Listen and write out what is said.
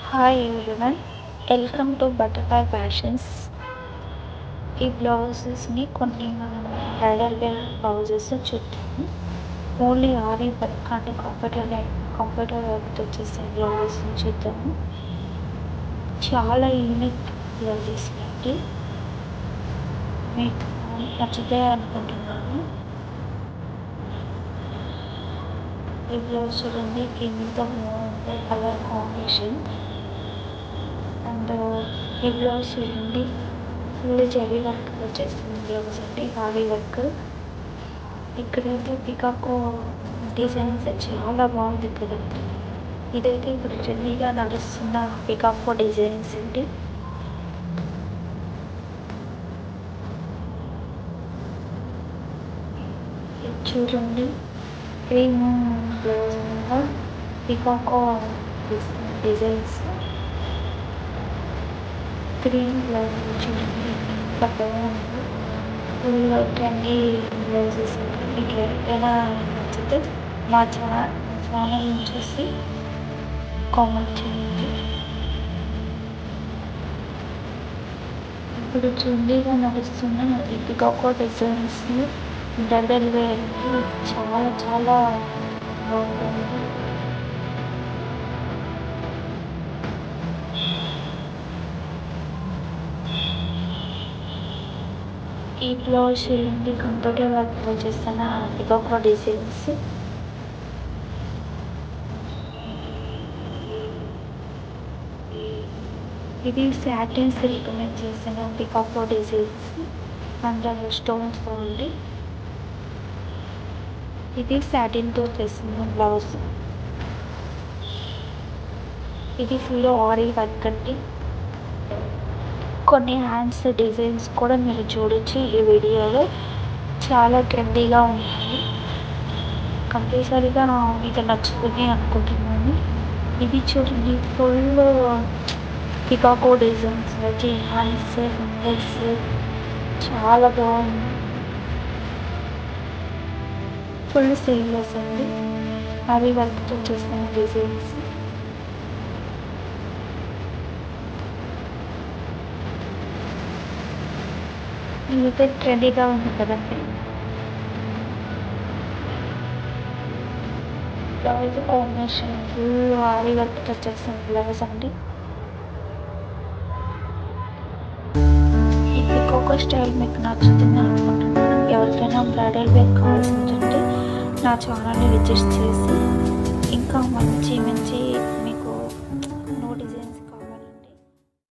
Hi everyone, welcome to butterfly fashions. ఈ బ్లౌజెస్ని కొన్ని మనం బ్రైడల్ వేర్ బ్లౌజెస్ చూద్దాము. ఓన్లీ ఆరీ వర్క్ అంటే కంప్యూటర్ వర్క్ వచ్చేసే బ్లౌజెస్ని చూద్దాము. చాలా యూనిక్ బ్లౌజెస్ అండి, మీకు నచ్చుతాయి అనుకుంటున్నాను. ఈ బ్లౌజ్ చూడండి, ఎంత బాగుంది కలర్ కాంబినేషన్. అండ్ ఈ బ్లౌజ్ చూడండి, ఫుల్ జరీ వర్క్ వచ్చేస్తుంది బ్లౌజ్ అండి, హావీ వర్క్. ఇక్కడైతే పికాకో డిజైన్స్ చాలా బాగుంది కదండి. ఇదైతే ఇప్పుడు ట్రెండీగా నడుస్తున్న పికాకో డిజైన్స్ అండి. ఇది చూడండి, క్రీమ్ బ్లౌజ్ మీద పికాకో డిజైన్స్. క్రీమ్ బ్లౌజ్ చూడండి ఎంత బాగుంది. Full trendy blouses. మీకు ఎలా నచ్చితే మా ఛానల్ చూసి కామెంట్ చేయండి. ఇప్పుడు ట్రెండీగా నడుస్తున్న ఈ పికాకో డిజైన్స్ బ్రైడల్ వేర్కి చాలా చాలా బాగుంటుంది. ఈ బ్లౌజ్ చూడండి, కంప్యూటర్ వర్క్ చేస్తున్న పికాకో డిజైన్స్. ఇది సాటిన్ సిల్క్ మీద చేసిన పికాకో డిజైన్స్. అందులో స్టోన్స్ ఉంది. ఇది సాటిన్తో చేసిన బ్లౌజ్. ఇది ఫుల్ ఆరీ వర్క్ అండి. కొన్ని హ్యాండ్స్ డిజైన్స్ కూడా మీరు చూడొచ్చు ఈ వీడియోలో. చాలా ట్రెండీగా ఉన్నాయి. కంపల్సరీగా మీకు నచ్చుతుంది అనుకుంటున్నాను. ఇది చూడండి, ఫుల్ పికాకో డిజైన్స్ వచ్చి హ్యాండ్స్ లెగ్స్ చాలా బాగుంది. ఫుల్ సీరియస్ అండి, అవి వర్క్తో చేసిన డిజైన్స్. ఇదైతే ట్రెండీగా ఉంది కదండి. బ్లౌజ్ కాంబినేషన్ ఫుల్ ఆరీ వర్క్తో చేసిన బ్లౌజ్ అండి. ఈ పికాకో స్టైల్ మీకు నచ్చుతుంది అనుకుంటున్నాను. ఎవరికైనా బ్రైడల్ వేర్ కావాల్సి ఉంటే నా ఛానల్ని విజిట్ చేసి ఇంకా మంచి మంచి